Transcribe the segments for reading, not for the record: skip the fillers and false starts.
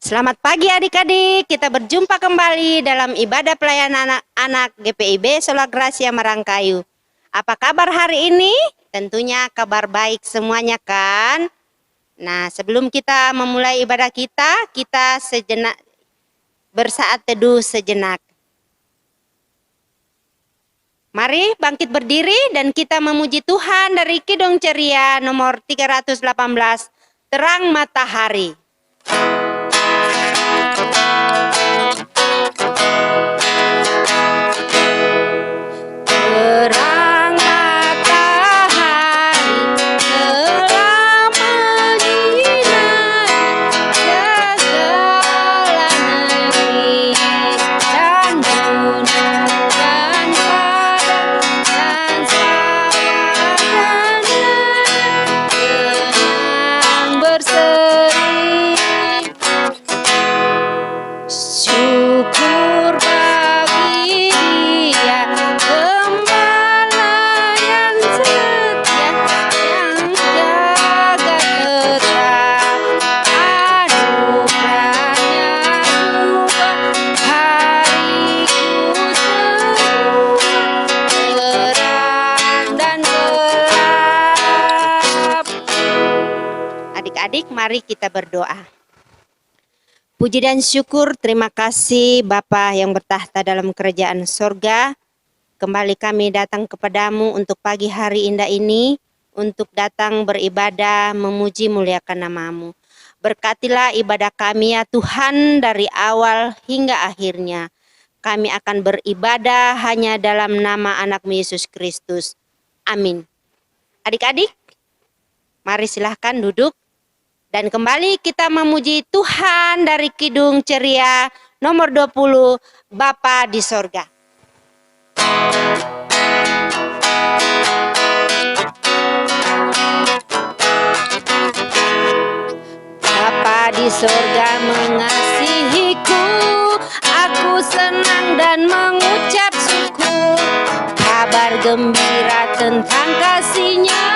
Selamat pagi adik-adik, kita berjumpa kembali dalam ibadah pelayanan anak-anak GPIB Sola Gracia Marangkayu. Apa kabar hari ini? Tentunya kabar baik semuanya kan? Nah, sebelum kita memulai ibadah kita sejenak bersaat teduh sejenak. Mari bangkit berdiri dan kita memuji Tuhan dari Kidung Ceria nomor 318, Terang Matahari. Terang matahari telah menyinari segala negeri dan gunung dan padang dan sawah dan tenang berseri. Syukur bagi Dia Gembala yang setia yang jaga tetap anugerahnya dua hariku semua terang dan gelap. Adik-adik, mari kita berdoa. Puji dan syukur, terima kasih Bapa yang bertahta dalam kerajaan sorga. Kembali kami datang kepadamu untuk pagi hari indah ini, untuk datang beribadah, memuji muliakan namamu. Berkatilah ibadah kami ya Tuhan dari awal hingga akhirnya. Kami akan beribadah hanya dalam nama anakmu Yesus Kristus. Amin. Adik-adik, mari silahkan duduk. Dan kembali kita memuji Tuhan dari Kidung Ceria nomor 20, Bapa di sorga. Bapa di sorga mengasihiku, aku senang dan mengucap syukur. Kabar gembira tentang kasih-Nya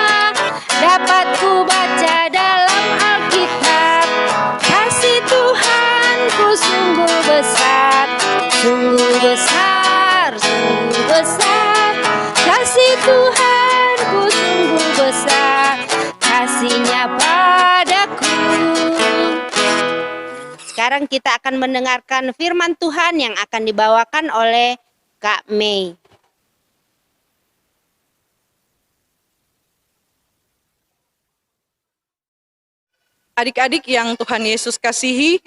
dapat ku baca dalam Alkitab. Kasih Tuhanku sungguh besar, sungguh besar, sungguh besar. Kasih Tuhanku sungguh besar, kasih-Nya padaku. Sekarang kita akan mendengarkan firman Tuhan yang akan dibawakan oleh Kak Mei. Adik-adik yang Tuhan Yesus kasihi,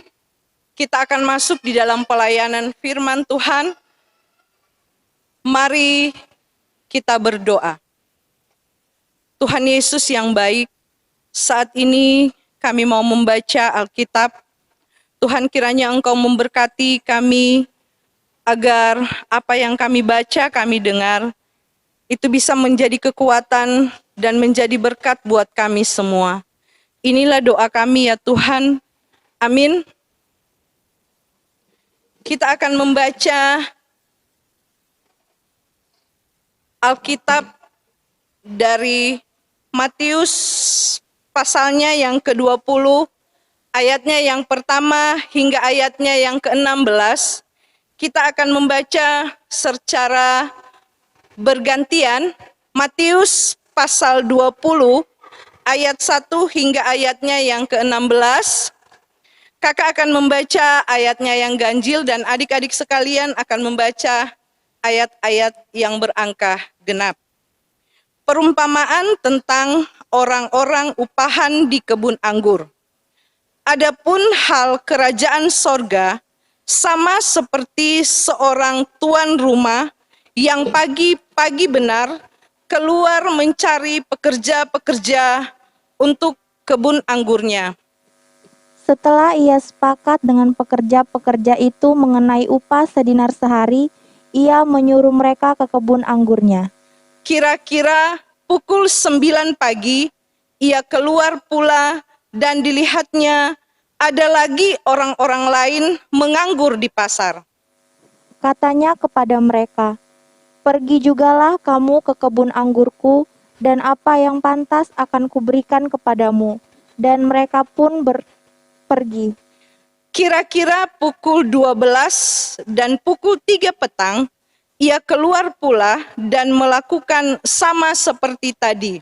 kita akan masuk di dalam pelayanan firman Tuhan. Mari kita berdoa. Tuhan Yesus yang baik, saat ini kami mau membaca Alkitab. Tuhan, kiranya Engkau memberkati kami agar apa yang kami baca, kami dengar, itu bisa menjadi kekuatan dan menjadi berkat buat kami semua. Inilah doa kami ya Tuhan. Amin. Kita akan membaca Alkitab dari Matius pasalnya yang ke-20, ayatnya yang pertama hingga ayatnya yang ke-16. Kita akan membaca secara bergantian Matius pasal 20, ayat 1 hingga ayatnya yang ke-16. Kakak akan membaca ayatnya yang ganjil dan adik-adik sekalian akan membaca ayat-ayat yang berangka genap. Perumpamaan tentang orang-orang upahan di kebun anggur. Adapun hal kerajaan sorga sama seperti seorang tuan rumah yang pagi-pagi benar keluar mencari pekerja-pekerja untuk kebun anggurnya. Setelah ia sepakat dengan pekerja-pekerja itu mengenai upah sedinar sehari, ia menyuruh mereka ke kebun anggurnya. Kira-kira pukul 9 pagi, ia keluar pula dan dilihatnya ada lagi orang-orang lain menganggur di pasar. Katanya kepada mereka, "Pergi jugalah kamu ke kebun anggurku, dan apa yang pantas akan kuberikan kepadamu." Dan mereka pun pergi. Kira-kira pukul 12 dan pukul 3 petang, ia keluar pula dan melakukan sama seperti tadi.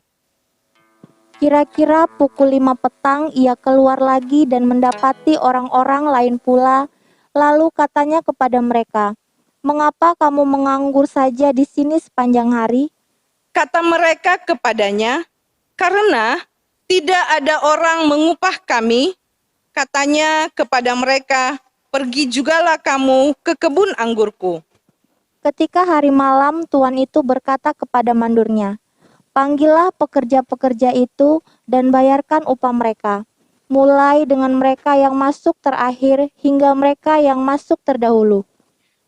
Kira-kira pukul 5 petang ia keluar lagi dan mendapati orang-orang lain pula. Lalu katanya kepada mereka, "Mengapa kamu menganggur saja di sini sepanjang hari?" Kata mereka kepadanya, "Karena tidak ada orang mengupah kami." Katanya kepada mereka, "Pergi jugalah kamu ke kebun anggurku." Ketika hari malam, tuan itu berkata kepada mandurnya, "Panggillah pekerja-pekerja itu dan bayarkan upah mereka, mulai dengan mereka yang masuk terakhir hingga mereka yang masuk terdahulu."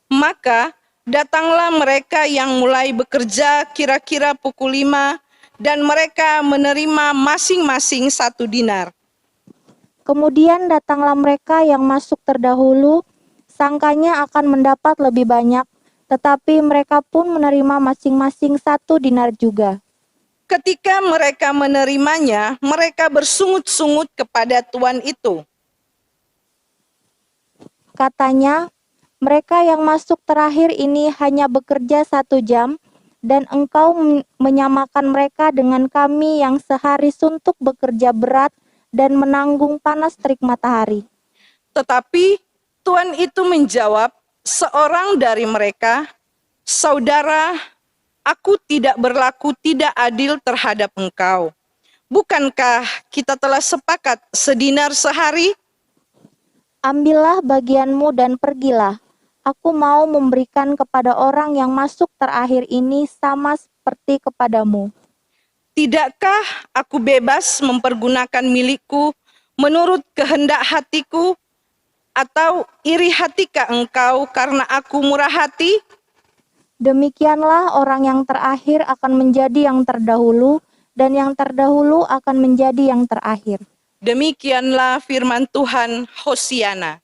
Maka datanglah mereka yang mulai bekerja kira-kira pukul 5, dan mereka menerima masing-masing 1 dinar. Kemudian datanglah mereka yang masuk terdahulu, sangkanya akan mendapat lebih banyak, tetapi mereka pun menerima masing-masing 1 dinar juga. Ketika mereka menerimanya, mereka bersungut-sungut kepada tuan itu. Katanya, "Mereka yang masuk terakhir ini hanya bekerja 1 jam, dan engkau menyamakan mereka dengan kami yang sehari suntuk bekerja berat dan menanggung panas terik matahari." Tetapi tuan itu menjawab seorang dari mereka, "Saudara, aku tidak berlaku tidak adil terhadap engkau. Bukankah kita telah sepakat 1 dinar sehari? Ambillah bagianmu dan pergilah. Aku mau memberikan kepada orang yang masuk terakhir ini sama seperti kepadamu." Tidakkah aku bebas mempergunakan milikku menurut kehendak hatiku? Atau iri hatikah engkau karena aku murah hati?" Demikianlah orang yang terakhir akan menjadi yang terdahulu, dan yang terdahulu akan menjadi yang terakhir. Demikianlah firman Tuhan. Hosiana.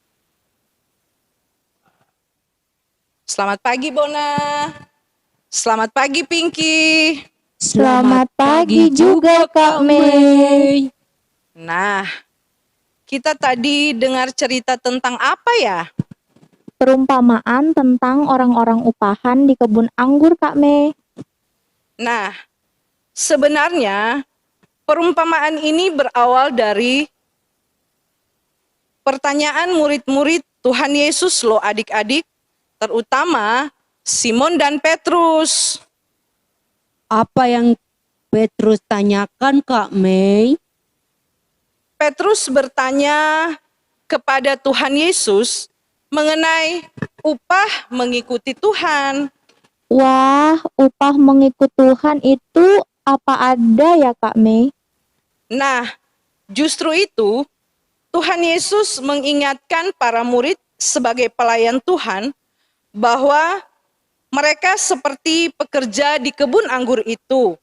Selamat pagi Bona. Selamat pagi Pinky. Selamat pagi juga, Kak Mei. Nah, kita tadi dengar cerita tentang apa ya? Perumpamaan tentang orang-orang upahan di kebun anggur, Kak Mei. Nah, sebenarnya perumpamaan ini berawal dari pertanyaan murid-murid Tuhan Yesus loh adik-adik, terutama Simon dan Petrus. Apa yang Petrus tanyakan, Kak Mei? Petrus bertanya kepada Tuhan Yesus mengenai upah mengikuti Tuhan. Wah, upah mengikut Tuhan itu apa ada ya, Kak Mei? Nah, justru itu Tuhan Yesus mengingatkan para murid sebagai pelayan Tuhan bahwa mereka seperti pekerja di kebun anggur itu.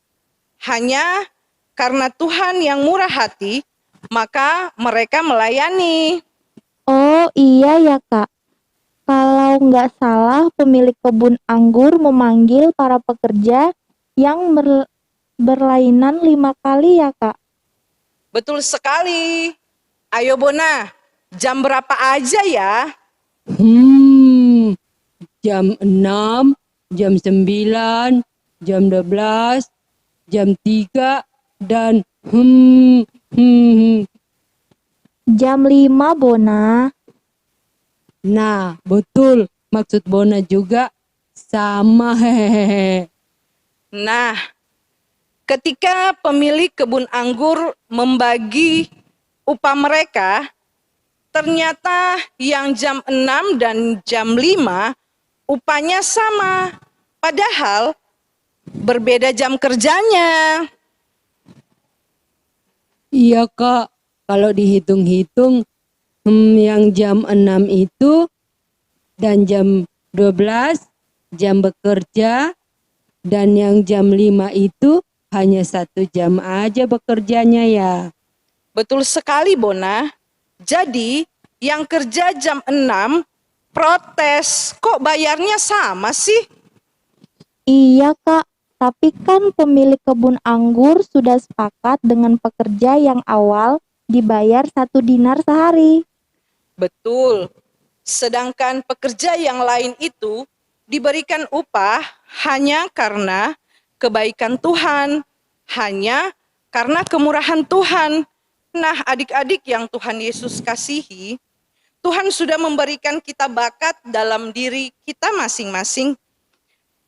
Hanya karena Tuhan yang murah hati, maka mereka melayani. Oh iya ya, Kak. Kalau nggak salah, pemilik kebun anggur memanggil para pekerja yang berlainan 5 kali ya, Kak. Betul sekali. Ayo Bona, jam berapa aja ya? Jam 6, jam 9, jam 12, jam 3, dan Jam 5, Bona. Nah, betul. Maksud Bona juga sama. Hehehe. Nah, ketika pemilik kebun anggur membagi upah mereka, ternyata yang jam 6 dan jam 5 upahnya sama. Padahal berbeda jam kerjanya. Iya, Kak. Kalau dihitung-hitung, yang jam 6 itu dan jam 12 jam bekerja, dan yang jam 5 itu hanya 1 jam aja bekerjanya ya. Betul sekali Bona. Jadi yang kerja jam 6 protes, kok bayarnya sama sih? Iya, Kak. Tapi kan pemilik kebun anggur sudah sepakat dengan pekerja yang awal dibayar 1 dinar sehari. Betul. Sedangkan pekerja yang lain itu diberikan upah hanya karena kebaikan Tuhan, hanya karena kemurahan Tuhan. Nah, adik-adik yang Tuhan Yesus kasihi, Tuhan sudah memberikan kita bakat dalam diri kita masing-masing.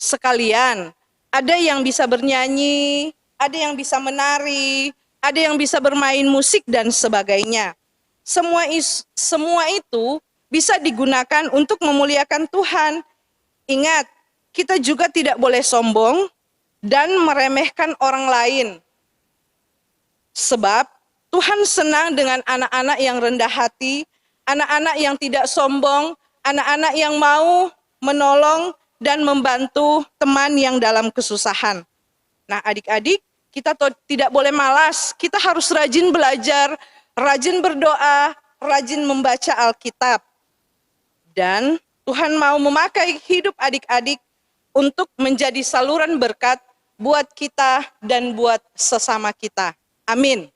Sekalian, ada yang bisa bernyanyi, ada yang bisa menari, ada yang bisa bermain musik dan sebagainya. Semua itu bisa digunakan untuk memuliakan Tuhan. Ingat, kita juga tidak boleh sombong dan meremehkan orang lain. Sebab Tuhan senang dengan anak-anak yang rendah hati, anak-anak yang tidak sombong, anak-anak yang mau menolong dan membantu teman yang dalam kesusahan. Nah, adik-adik, kita tidak boleh malas, kita harus rajin belajar, rajin berdoa, rajin membaca Alkitab. Dan Tuhan mau memakai hidup adik-adik untuk menjadi saluran berkat buat kita dan buat sesama kita. Amin.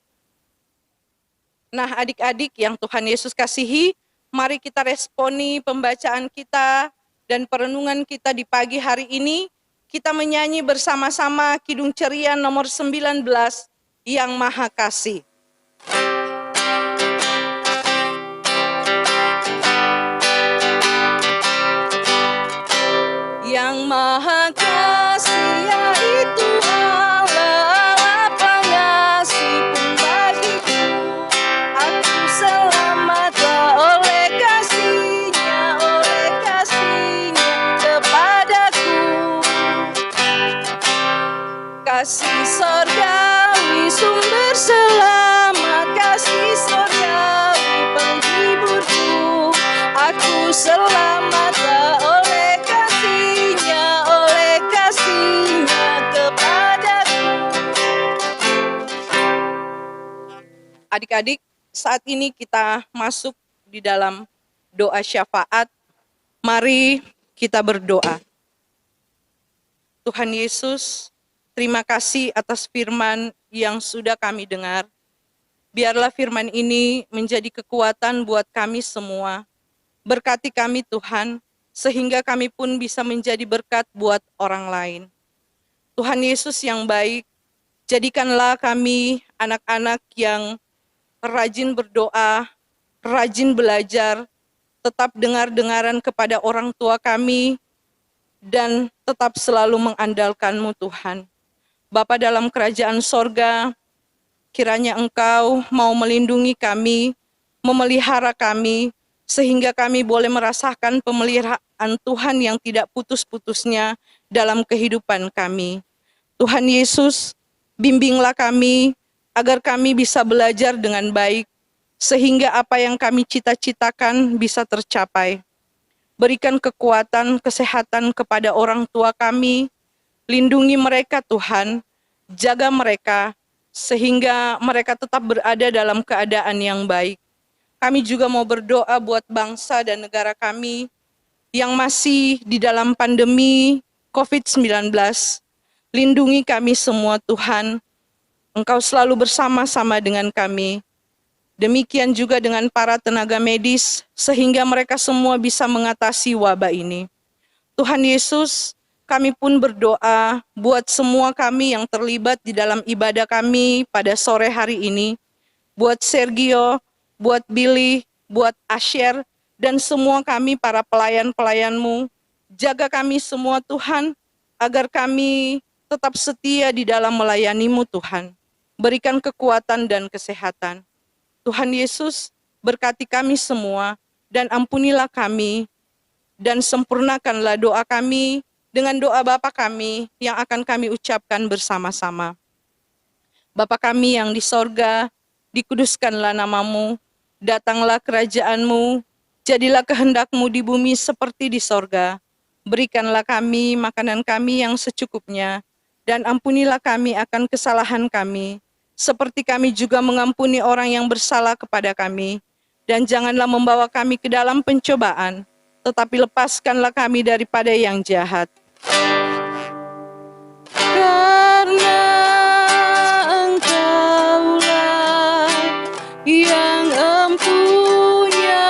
Nah, adik-adik yang Tuhan Yesus kasihi, mari kita responi pembacaan kita dan perenungan kita di pagi hari ini. Kita menyanyi bersama-sama Kidung Ceria nomor 19, Yang Maha Kasih. Yang Maha Kasih yaitu Allah pengasih pun bagiku. Aku selamat oleh kasih-Nya kepadaku. Kasih sorgawi sumber selamat, kasih sorgawi penghiburku. Aku selamat oleh kasih-Nya kepadaku. Adik-adik, saat ini kita masuk di dalam doa syafaat. Mari kita berdoa. Tuhan Yesus, terima kasih atas firman yang sudah kami dengar. Biarlah firman ini menjadi kekuatan buat kami semua. Berkati kami Tuhan, sehingga kami pun bisa menjadi berkat buat orang lain. Tuhan Yesus yang baik, jadikanlah kami anak-anak yang rajin berdoa, rajin belajar, tetap dengar-dengaran kepada orang tua kami, dan tetap selalu mengandalkan-Mu Tuhan. Bapa dalam kerajaan sorga, kiranya Engkau mau melindungi kami, memelihara kami, sehingga kami boleh merasakan pemeliharaan Tuhan yang tidak putus-putusnya dalam kehidupan kami. Tuhan Yesus, bimbinglah kami agar kami bisa belajar dengan baik, sehingga apa yang kami cita-citakan bisa tercapai. Berikan kekuatan, kesehatan kepada orang tua kami, lindungi mereka Tuhan, jaga mereka, sehingga mereka tetap berada dalam keadaan yang baik. Kami juga mau berdoa buat bangsa dan negara kami yang masih di dalam pandemi COVID-19. Lindungi kami semua Tuhan, Engkau selalu bersama-sama dengan kami. Demikian juga dengan para tenaga medis, sehingga mereka semua bisa mengatasi wabah ini. Tuhan Yesus, kami pun berdoa buat semua kami yang terlibat di dalam ibadah kami pada sore hari ini. Buat Sergio, buat Billy, buat Asher, dan semua kami para pelayan-pelayan-Mu. Jaga kami semua Tuhan, agar kami tetap setia di dalam melayani-Mu Tuhan. Berikan kekuatan dan kesehatan. Tuhan Yesus, berkati kami semua, dan ampunilah kami, dan sempurnakanlah doa kami dengan doa Bapa kami yang akan kami ucapkan bersama-sama. Bapa kami yang di sorga, dikuduskanlah nama-Mu, datanglah kerajaan-Mu, jadilah kehendak-Mu di bumi seperti di sorga. Berikanlah kami makanan kami yang secukupnya, dan ampunilah kami akan kesalahan kami, seperti kami juga mengampuni orang yang bersalah kepada kami. Dan janganlah membawa kami ke dalam pencobaan, tetapi lepaskanlah kami daripada yang jahat. Karena Engkaulah yang empunya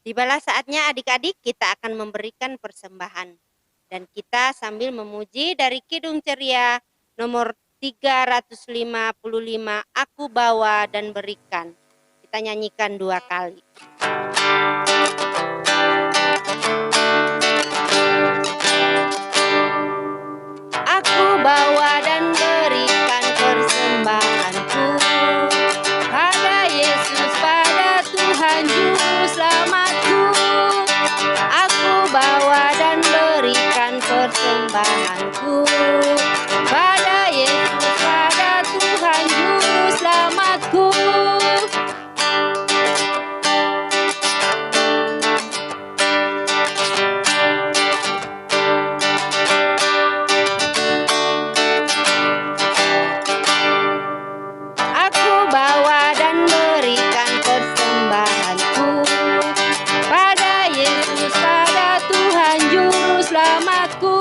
Tibalah saatnya adik-adik kita akan memberikan persembahan. Dan kita sambil memuji dari Kidung Ceria nomor 355, Aku Bawa dan Berikan. Kita nyanyikan 2 kali. Aku bawa dan berikan persembahanku pada Yesus, pada Tuhan Juru Selamatku. Aku bawa dan berikan persembahanku pada Yesus, pada Tuhan Juru Selamatku. Aku bawa dan berikan persembahanku pada Yesus, pada Tuhan Juru Selamatku.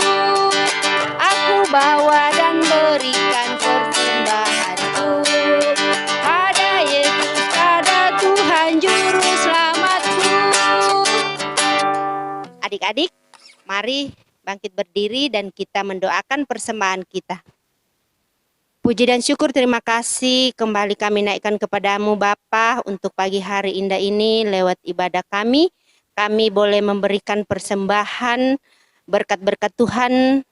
Aku bawa dan berikan persembahanku pada Yesus, pada Tuhan Juru Selamatku. Adik-adik, mari bangkit berdiri dan kita mendoakan persembahan kita. Puji dan syukur terima kasih kembali kami naikkan kepadamu Bapa untuk pagi hari indah ini lewat ibadah kami. Kami boleh memberikan persembahan berkat-berkat Tuhan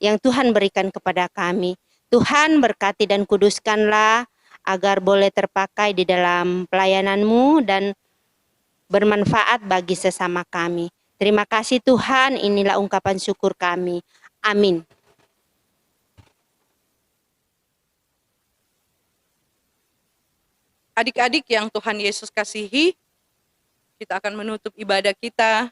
yang Tuhan berikan kepada kami. Tuhan berkati dan kuduskanlah agar boleh terpakai di dalam pelayananmu dan bermanfaat bagi sesama kami. Terima kasih Tuhan, inilah ungkapan syukur kami. Amin. Adik-adik yang Tuhan Yesus kasihi, kita akan menutup ibadah kita.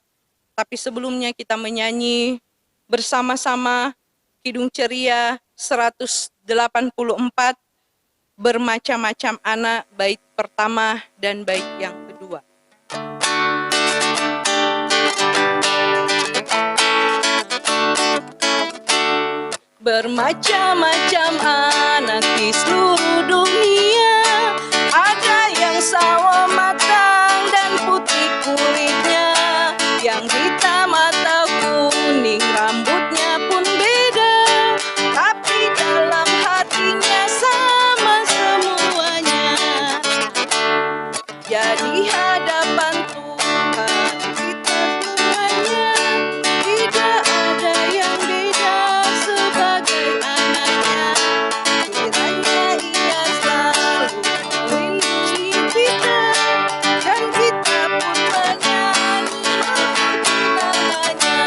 Tapi sebelumnya kita menyanyi bersama-sama Kidung Ceria 184, Bermacam-macam anak, bait pertama dan bait yang kedua. Bermacam-macam anak di seluruh dunia, ada yang sawo matang dan putih kulitnya, yang hitam atau kuning rambutnya pun beda, tapi dalam hatinya sama semuanya. Jadi hadapan Tuhan kita semuanya, tidak ada yang beda sebagai anaknya. Kiranya Ia selalu melindungi kita, dan kita pun menyanyi memuji namanya.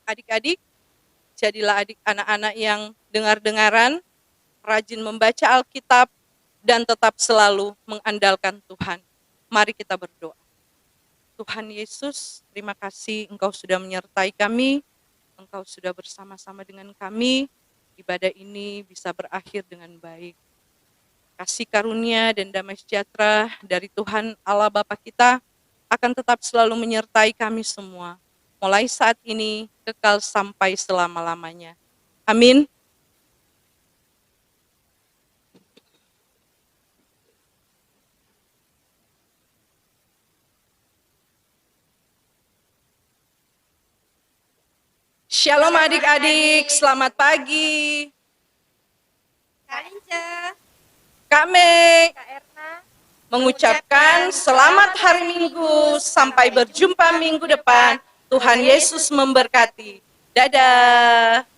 Adik-adik, jadilah anak-anak yang dengar-dengaran, rajin membaca Alkitab, dan tetap selalu mengandalkan Tuhan. Mari kita berdoa. Tuhan Yesus, terima kasih Engkau sudah menyertai kami, Engkau sudah bersama-sama dengan kami, ibadah ini bisa berakhir dengan baik. Kasih karunia dan damai sejahtera dari Tuhan Allah Bapa kita akan tetap selalu menyertai kami semua, mulai saat ini kekal sampai selama-lamanya. Amin. Shalom adik-adik, selamat pagi. Kak Ince, Kami Kak Erna, mengucapkan selamat hari Minggu, sampai berjumpa minggu depan. Tuhan Yesus memberkati. Dadah.